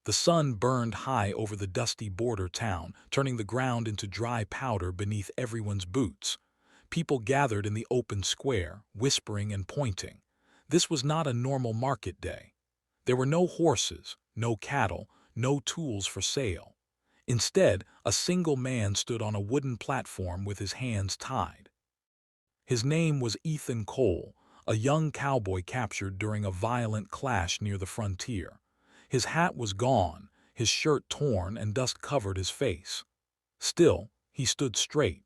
The sun burned high over the dusty border town, turning the ground into dry powder beneath everyone's boots. People gathered in the open square, whispering and pointing. This was not a normal market day. There were no horses, no cattle, no tools for sale. Instead, a single man stood on a wooden platform with his hands tied. His name was Ethan Cole, a young cowboy captured during a violent clash near the frontier. His hat was gone, his shirt torn, and dust covered his face. Still, he stood straight.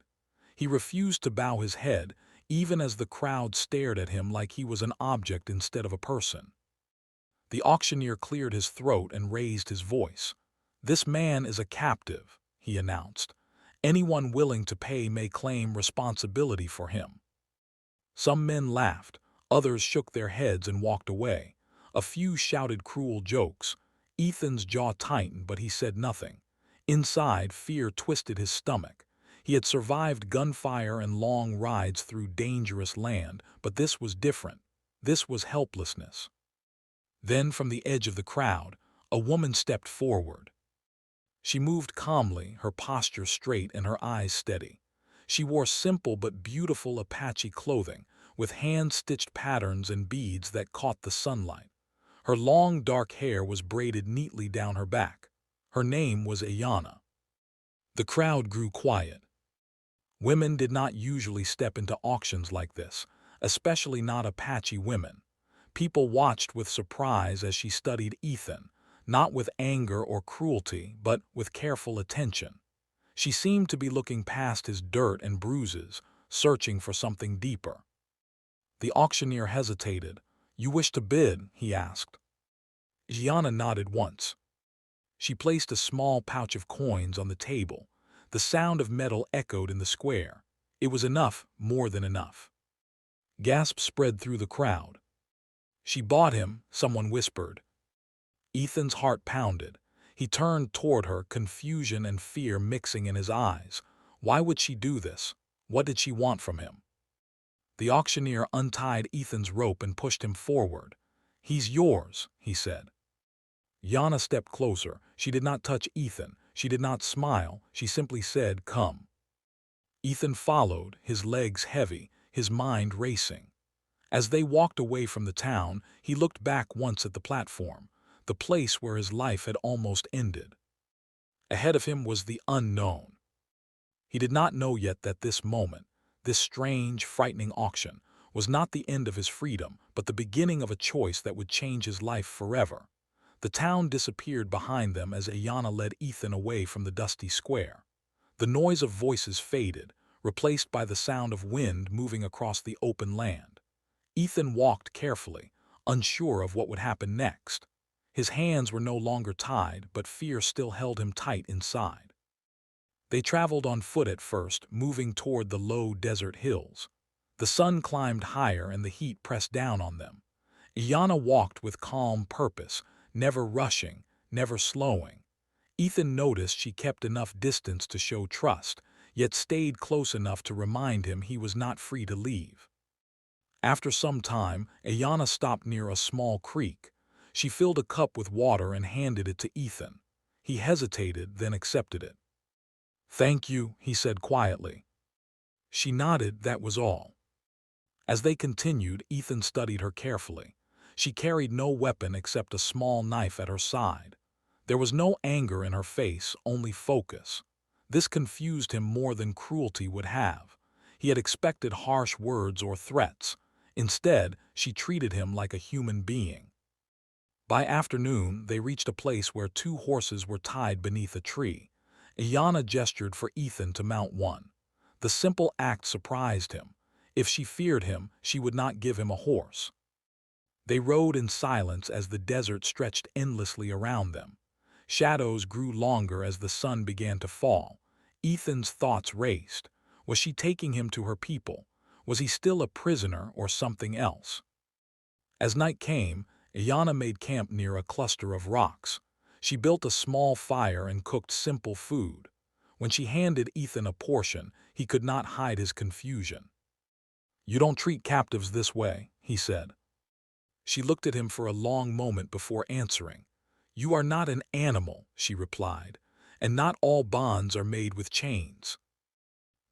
He refused to bow his head, even as the crowd stared at him like he was an object instead of a person. The auctioneer cleared his throat and raised his voice. "This man is a captive," he announced. "Anyone willing to pay may claim responsibility for him." Some men laughed, others shook their heads and walked away. A few shouted cruel jokes. Ethan's jaw tightened, but he said nothing. Inside, fear twisted his stomach. He had survived gunfire and long rides through dangerous land, but this was different. This was helplessness. Then, from the edge of the crowd, a woman stepped forward. She moved calmly, her posture straight and her eyes steady. She wore simple but beautiful Apache clothing, with hand-stitched patterns and beads that caught the sunlight. Her long, dark hair was braided neatly down her back. Her name was Ayanna. The crowd grew quiet. Women did not usually step into auctions like this, especially not Apache women. People watched with surprise as she studied Ethan, not with anger or cruelty, but with careful attention. She seemed to be looking past his dirt and bruises, searching for something deeper. The auctioneer hesitated. "You wish to bid?" he asked. Gianna nodded once. She placed a small pouch of coins on the table. The sound of metal echoed in the square. It was enough, more than enough. Gasps spread through the crowd. "She bought him," someone whispered. Ethan's heart pounded. He turned toward her, confusion and fear mixing in his eyes. Why would she do this? What did she want from him? The auctioneer untied Ethan's rope and pushed him forward. "He's yours," he said. Yana stepped closer. She did not touch Ethan. She did not smile. She simply said, "Come." Ethan followed, his legs heavy, his mind racing. As they walked away from the town, he looked back once at the platform, the place where his life had almost ended. Ahead of him was the unknown. He did not know yet that this moment, this strange, frightening auction, was not the end of his freedom, but the beginning of a choice that would change his life forever. The town disappeared behind them as Ayanna led Ethan away from the dusty square. The noise of voices faded, replaced by the sound of wind moving across the open land. Ethan walked carefully, unsure of what would happen next. His hands were no longer tied, but fear still held him tight inside. They traveled on foot at first, moving toward the low desert hills. The sun climbed higher and the heat pressed down on them. Ayanna walked with calm purpose, never rushing, never slowing. Ethan noticed she kept enough distance to show trust, yet stayed close enough to remind him he was not free to leave. After some time, Ayanna stopped near a small creek. She filled a cup with water and handed it to Ethan. He hesitated, then accepted it. "Thank you," he said quietly. She nodded, that was all. As they continued, Ethan studied her carefully. She carried no weapon except a small knife at her side. There was no anger in her face, only focus. This confused him more than cruelty would have. He had expected harsh words or threats. Instead, she treated him like a human being. By afternoon, they reached a place where two horses were tied beneath a tree. Ayanna gestured for Ethan to mount one. The simple act surprised him. If she feared him, she would not give him a horse. They rode in silence as the desert stretched endlessly around them. Shadows grew longer as the sun began to fall. Ethan's thoughts raced. Was she taking him to her people? Was he still a prisoner or something else? As night came, Ayanna made camp near a cluster of rocks. She built a small fire and cooked simple food. When she handed Ethan a portion, he could not hide his confusion. "You don't treat captives this way," he said. She looked at him for a long moment before answering. "You are not an animal," she replied, "and not all bonds are made with chains."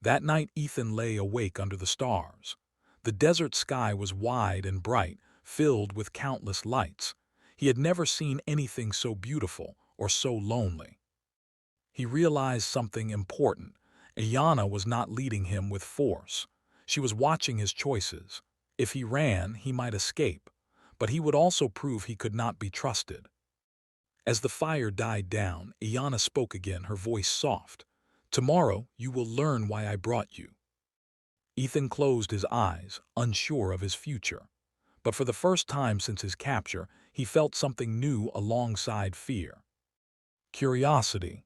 That night Ethan lay awake under the stars. The desert sky was wide and bright, filled with countless lights. He had never seen anything so beautiful or so lonely. He realized something important. Ayanna was not leading him with force. She was watching his choices. If he ran, he might escape, but he would also prove he could not be trusted. As the fire died down, Ayanna spoke again, her voice soft. "Tomorrow you will learn why I brought you." Ethan closed his eyes, unsure of his future. But for the first time since his capture, he felt something new alongside fear. Curiosity.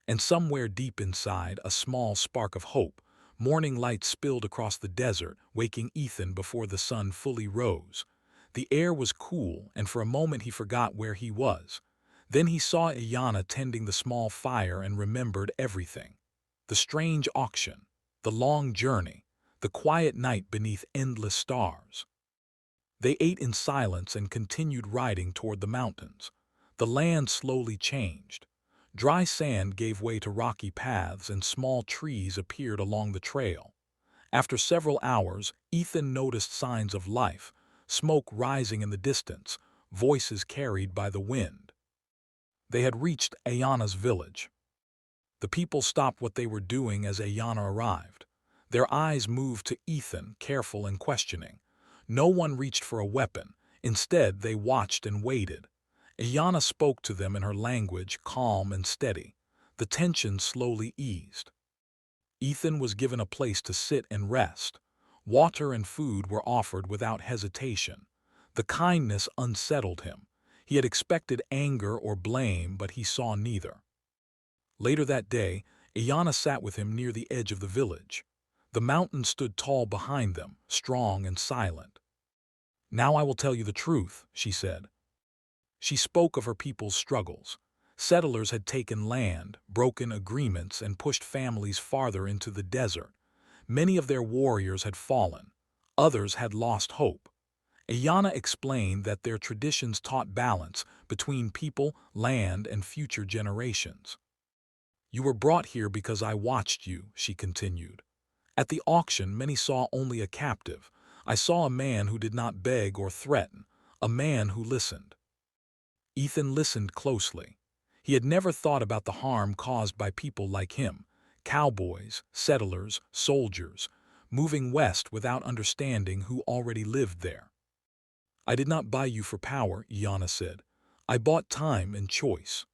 And somewhere deep inside, a small spark of hope. Morning light spilled across the desert, waking Ethan before the sun fully rose. The air was cool, and for a moment he forgot where he was. Then he saw Ayanna tending the small fire and remembered everything. The strange auction, the long journey, the quiet night beneath endless stars. They ate in silence and continued riding toward the mountains. The land slowly changed. Dry sand gave way to rocky paths and small trees appeared along the trail. After several hours, Ethan noticed signs of life, smoke rising in the distance, voices carried by the wind. They had reached Ayanna's village. The people stopped what they were doing as Ayanna arrived. Their eyes moved to Ethan, careful and questioning. No one reached for a weapon. Instead, they watched and waited. Ayanna spoke to them in her language, calm and steady. The tension slowly eased. Ethan was given a place to sit and rest. Water and food were offered without hesitation. The kindness unsettled him. He had expected anger or blame, but he saw neither. Later that day, Ayanna sat with him near the edge of the village. The mountain stood tall behind them, strong and silent. "Now I will tell you the truth," she said. She spoke of her people's struggles. Settlers had taken land, broken agreements, and pushed families farther into the desert. Many of their warriors had fallen. Others had lost hope. Ayanna explained that their traditions taught balance between people, land, and future generations. "You were brought here because I watched you," she continued. "At the auction, many saw only a captive. I saw a man who did not beg or threaten, a man who listened." Ethan listened closely. He had never thought about the harm caused by people like him, cowboys, settlers, soldiers, moving west without understanding who already lived there. "I did not buy you for power," Ayanna said. "I bought time and choice."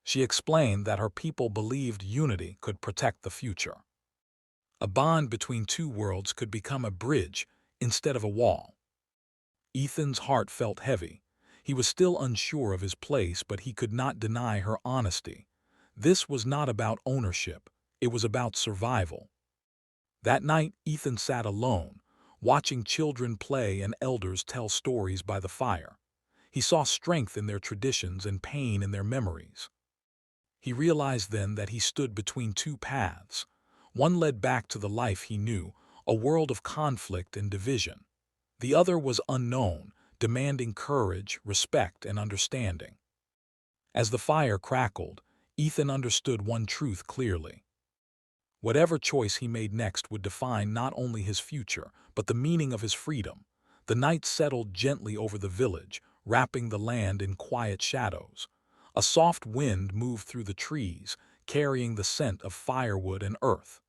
She explained that her people believed unity could protect the future. A bond between two worlds could become a bridge instead of a wall. Ethan's heart felt heavy. He was still unsure of his place, but he could not deny her honesty. This was not about ownership. It was about survival. That night, Ethan sat alone, watching children play and elders tell stories by the fire. He saw strength in their traditions and pain in their memories. He realized then that he stood between two paths. One led back to the life he knew, a world of conflict and division. The other was unknown, demanding courage, respect, and understanding. As the fire crackled, Ethan understood one truth clearly. Whatever choice he made next would define not only his future, but the meaning of his freedom. The night settled gently over the village, wrapping the land in quiet shadows. A soft wind moved through the trees, carrying the scent of firewood and earth.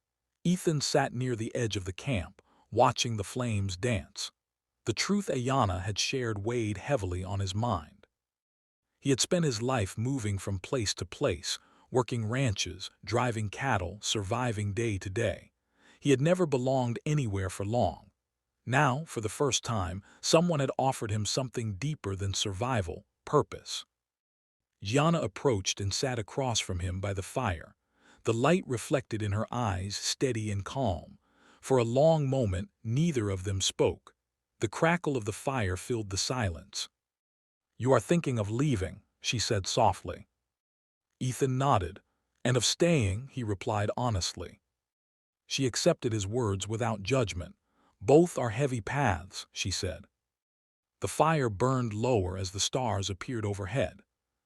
Ethan sat near the edge of the camp, watching the flames dance. The truth Ayanna had shared weighed heavily on his mind. He had spent his life moving from place to place, working ranches, driving cattle, surviving day to day. He had never belonged anywhere for long. Now, for the first time, someone had offered him something deeper than survival, purpose. Ayanna approached and sat across from him by the fire. The light reflected in her eyes, steady and calm. For a long moment, neither of them spoke. The crackle of the fire filled the silence. "You are thinking of leaving," she said softly. Ethan nodded. "And of staying," he replied honestly. She accepted his words without judgment. "Both are heavy paths," she said. The fire burned lower as the stars appeared overhead.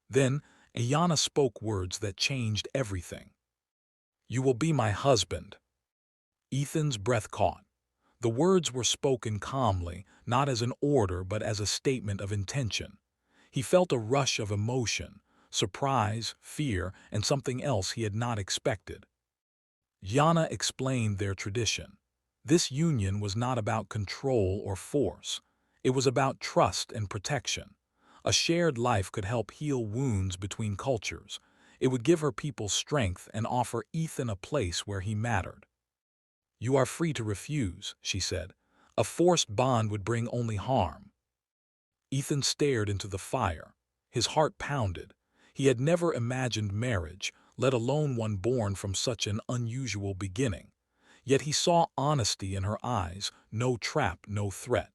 Then, Ayanna spoke words that changed everything. "You will be my husband." Ethan's breath caught. The words were spoken calmly, not as an order but as a statement of intention. He felt a rush of emotion, surprise, fear, and something else he had not expected. Yana explained their tradition. This union was not about control or force. It was about trust and protection. A shared life could help heal wounds between cultures. It would give her people strength and offer Ethan a place where he mattered. "You are free to refuse," she said. "A forced bond would bring only harm." Ethan stared into the fire. His heart pounded. He had never imagined marriage, let alone one born from such an unusual beginning. Yet he saw honesty in her eyes, no trap, no threat.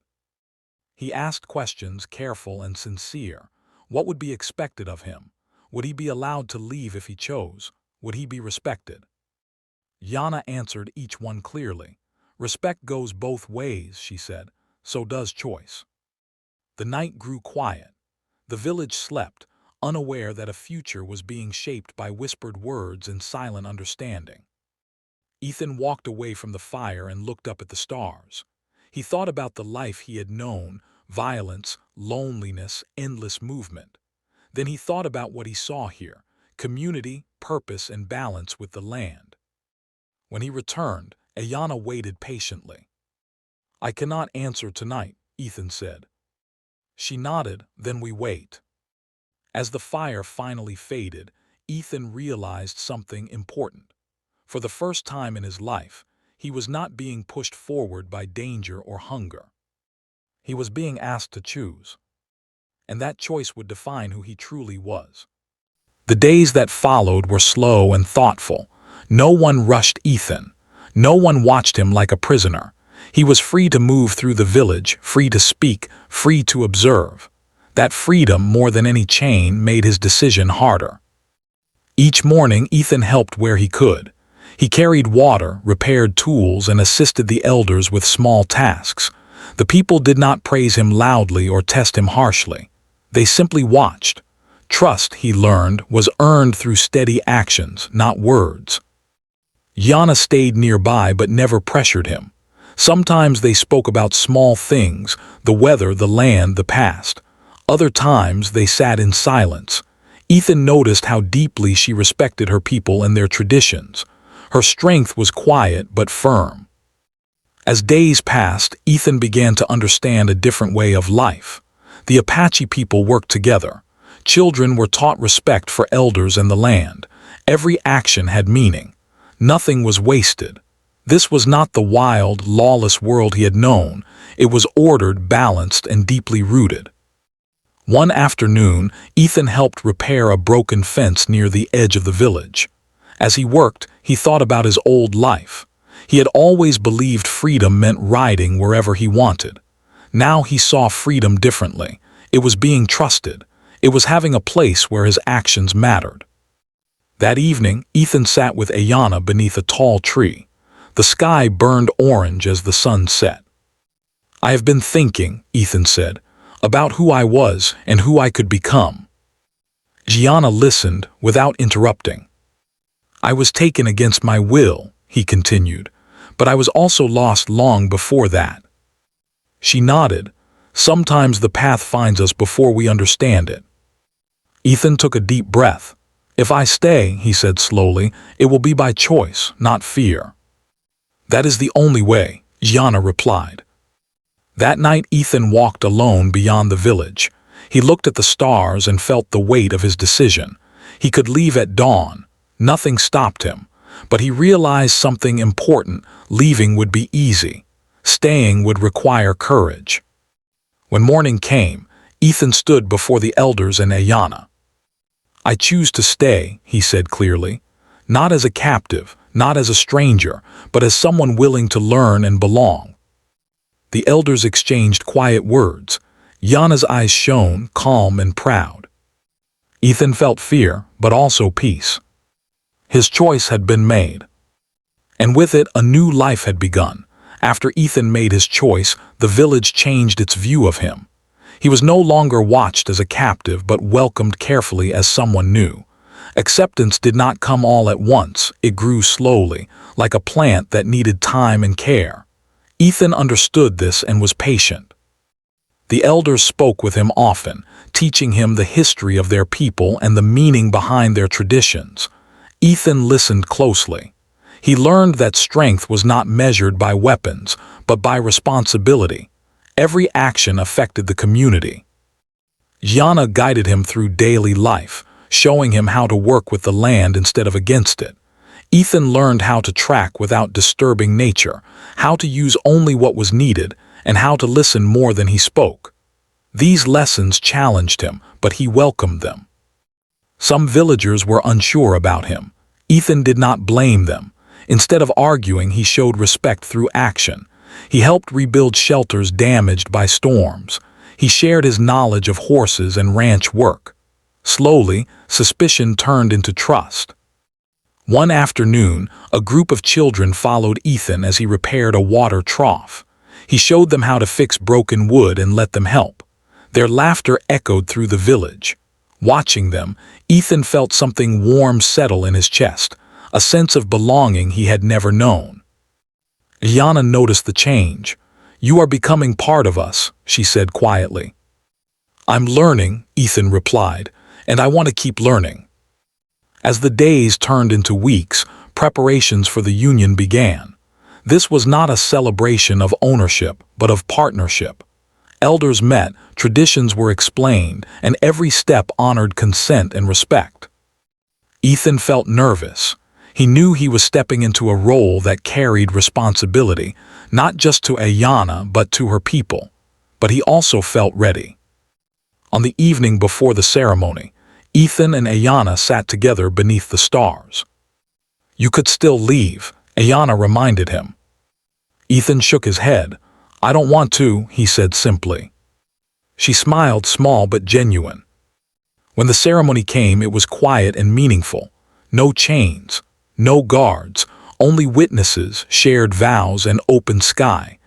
He asked questions, careful and sincere. What would be expected of him? Would he be allowed to leave if he chose? Would he be respected? Yana answered each one clearly. "Respect goes both ways," she said. "So does choice." The night grew quiet. The village slept, unaware that a future was being shaped by whispered words and silent understanding. Ethan walked away from the fire and looked up at the stars. He thought about the life he had known, violence, loneliness, endless movement. Then he thought about what he saw here, community, purpose, and balance with the land. When he returned, Ayanna waited patiently. "I cannot answer tonight," Ethan said. She nodded, "Then we wait." As the fire finally faded, Ethan realized something important. For the first time in his life, he was not being pushed forward by danger or hunger. He was being asked to choose. And that choice would define who he truly was. The days that followed were slow and thoughtful. No one rushed Ethan. No one watched him like a prisoner. He was free to move through the village, free to speak, free to observe. That freedom, more than any chain, made his decision harder. Each morning, Ethan helped where he could. He carried water, repaired tools, and assisted the elders with small tasks. The people did not praise him loudly or test him harshly. They simply watched. Trust, he learned, was earned through steady actions, not words. Yana stayed nearby but never pressured him. Sometimes they spoke about small things, the weather, the land, the past. Other times they sat in silence. Ethan noticed how deeply she respected her people and their traditions. Her strength was quiet but firm. As days passed, Ethan began to understand a different way of life. The Apache people worked together. Children were taught respect for elders and the land. Every action had meaning. Nothing was wasted. This was not the wild, lawless world he had known. It was ordered, balanced, and deeply rooted. One afternoon, Ethan helped repair a broken fence near the edge of the village. As he worked, he thought about his old life. He had always believed freedom meant riding wherever he wanted. Now he saw freedom differently. It was being trusted. It was having a place where his actions mattered. That evening, Ethan sat with Ayanna beneath a tall tree. The sky burned orange as the sun set. "I have been thinking," Ethan said, "about who I was and who I could become." Ayanna listened without interrupting. "I was taken against my will," he continued, "but I was also lost long before that." She nodded. "Sometimes the path finds us before we understand it." Ethan took a deep breath. "If I stay," he said slowly, "it will be by choice, not fear." "That is the only way," Ayanna replied. That night Ethan walked alone beyond the village. He looked at the stars and felt the weight of his decision. He could leave at dawn. Nothing stopped him. But he realized something important. Leaving would be easy. Staying would require courage. When morning came, Ethan stood before the elders and Ayanna. "I choose to stay," he said clearly. "Not as a captive, not as a stranger, but as someone willing to learn and belong." The elders exchanged quiet words. Yana's eyes shone, calm and proud. Ethan felt fear, but also peace. His choice had been made. And with it, a new life had begun. After Ethan made his choice, the village changed its view of him. He was no longer watched as a captive but welcomed carefully as someone new. Acceptance did not come all at once, it grew slowly, like a plant that needed time and care. Ethan understood this and was patient. The elders spoke with him often, teaching him the history of their people and the meaning behind their traditions. Ethan listened closely. He learned that strength was not measured by weapons, but by responsibility. Every action affected the community. Yana guided him through daily life, showing him how to work with the land instead of against it. Ethan learned how to track without disturbing nature, how to use only what was needed, and how to listen more than he spoke. These lessons challenged him, but he welcomed them. Some villagers were unsure about him. Ethan did not blame them. Instead of arguing, he showed respect through action. He helped rebuild shelters damaged by storms. He shared his knowledge of horses and ranch work. Slowly, suspicion turned into trust. One afternoon, a group of children followed Ethan as he repaired a water trough. He showed them how to fix broken wood and let them help. Their laughter echoed through the village. Watching them, Ethan felt something warm settle in his chest, a sense of belonging he had never known. Yana noticed the change. "You are becoming part of us," she said quietly. "I'm learning," Ethan replied, "and I want to keep learning." As the days turned into weeks, preparations for the union began. This was not a celebration of ownership, but of partnership. Elders met, traditions were explained, and every step honored consent and respect. Ethan felt nervous. He knew he was stepping into a role that carried responsibility, not just to Ayanna but to her people. But he also felt ready. On the evening before the ceremony, Ethan and Ayanna sat together beneath the stars. "You could still leave," Ayanna reminded him. Ethan shook his head. "I don't want to," he said simply. She smiled, small but genuine. When the ceremony came, it was quiet and meaningful. No chains, no guards, only witnesses, shared vows, and open sky.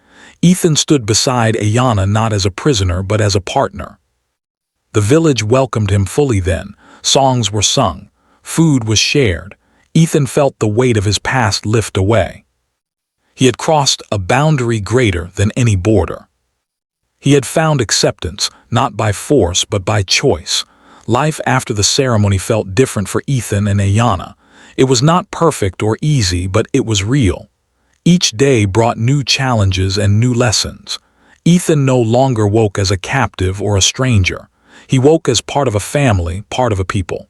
Ethan stood beside Ayanna not as a prisoner but as a partner. The village welcomed him fully then. Songs were sung. Food was shared. Ethan felt the weight of his past lift away. He had crossed a boundary greater than any border. He had found acceptance, not by force but by choice. Life after the ceremony felt different for Ethan and Ayanna. It was not perfect or easy, but it was real. Each day brought new challenges and new lessons. Ethan no longer woke as a captive or a stranger. He woke as part of a family, part of a people.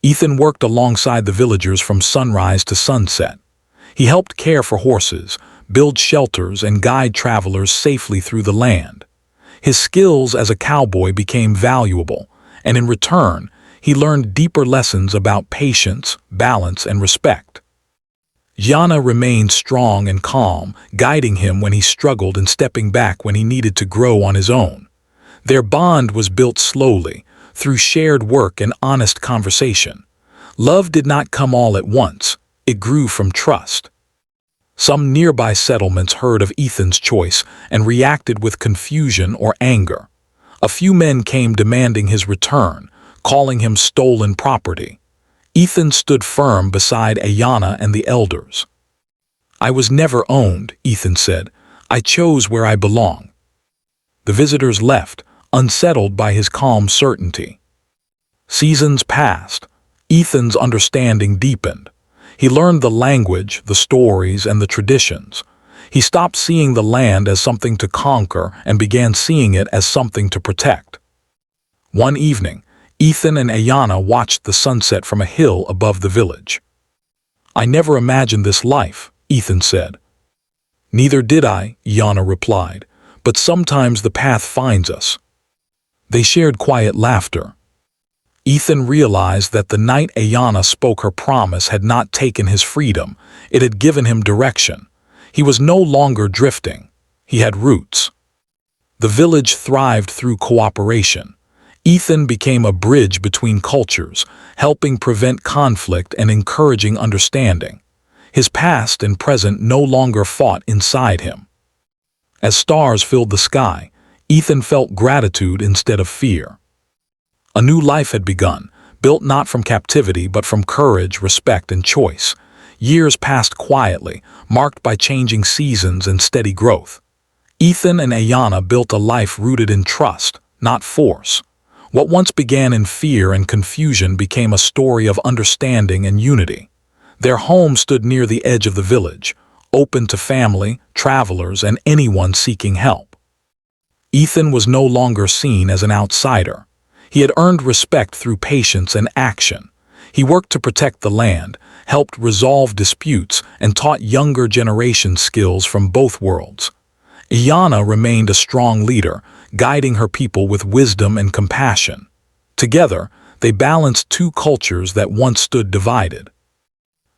Ethan worked alongside the villagers from sunrise to sunset. He helped care for horses, build shelters, and guide travelers safely through the land. His skills as a cowboy became valuable, and in return, he learned deeper lessons about patience, balance, and respect. Yana remained strong and calm, guiding him when he struggled and stepping back when he needed to grow on his own. Their bond was built slowly, through shared work and honest conversation. Love did not come all at once. It grew from trust. Some nearby settlements heard of Ethan's choice and reacted with confusion or anger. A few men came demanding his return, calling him stolen property. Ethan stood firm beside Ayanna and the elders. "I was never owned," Ethan said. "I chose where I belong." The visitors left, unsettled by his calm certainty. Seasons passed. Ethan's understanding deepened. He learned the language, the stories, and the traditions. He stopped seeing the land as something to conquer and began seeing it as something to protect. One evening, Ethan and Ayanna watched the sunset from a hill above the village. "I never imagined this life," Ethan said. "Neither did I," Ayanna replied, "but sometimes the path finds us." They shared quiet laughter. Ethan realized that the night Ayanna spoke her promise had not taken his freedom, it had given him direction. He was no longer drifting. He had roots. The village thrived through cooperation. Ethan became a bridge between cultures, helping prevent conflict and encouraging understanding. His past and present no longer fought inside him. As stars filled the sky, Ethan felt gratitude instead of fear. A new life had begun, built not from captivity but from courage, respect, and choice. Years passed quietly, marked by changing seasons and steady growth. Ethan and Ayanna built a life rooted in trust, not force. What once began in fear and confusion became a story of understanding and unity. Their home stood near the edge of the village, open to family, travelers, and anyone seeking help. Ethan was no longer seen as an outsider. He had earned respect through patience and action. He worked to protect the land, helped resolve disputes, and taught younger generations skills from both worlds. Ayanna remained a strong leader, guiding her people with wisdom and compassion. Together, they balanced two cultures that once stood divided.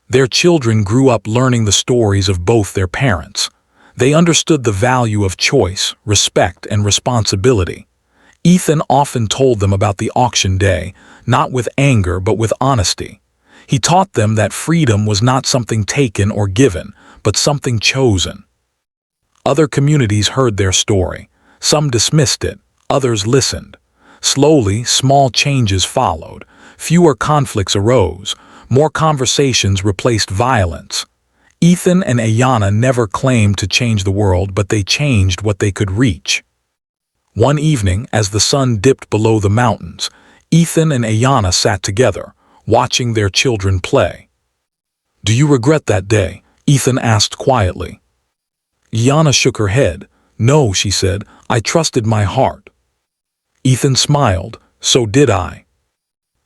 Their children grew up learning the stories of both their parents. They understood the value of choice, respect, and responsibility. Ethan often told them about the auction day, not with anger but with honesty. He taught them that freedom was not something taken or given, but something chosen. Other communities heard their story. Some dismissed it, others listened. Slowly, small changes followed. Fewer conflicts arose. More conversations replaced violence. Ethan and Ayanna never claimed to change the world, but they changed what they could reach. One evening, as the sun dipped below the mountains, Ethan and Ayanna sat together, watching their children play. "Do you regret that day?" Ethan asked quietly. Ayanna shook her head. "No," she said, "I trusted my heart." Ethan smiled. "So did I."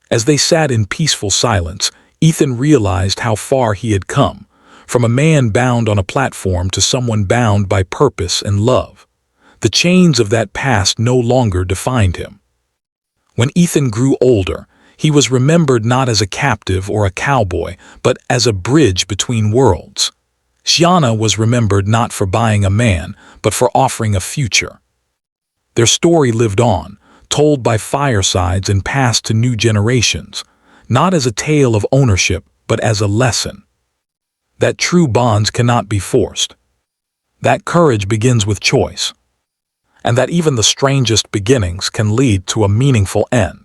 As they sat in peaceful silence, Ethan realized how far he had come, from a man bound on a platform to someone bound by purpose and love. The chains of that past no longer defined him. When Ethan grew older, he was remembered not as a captive or a cowboy, but as a bridge between worlds. Ayanna was remembered not for buying a man, but for offering a future. Their story lived on, told by firesides and passed to new generations, not as a tale of ownership, but as a lesson. That true bonds cannot be forced. That courage begins with choice. And that even the strangest beginnings can lead to a meaningful end.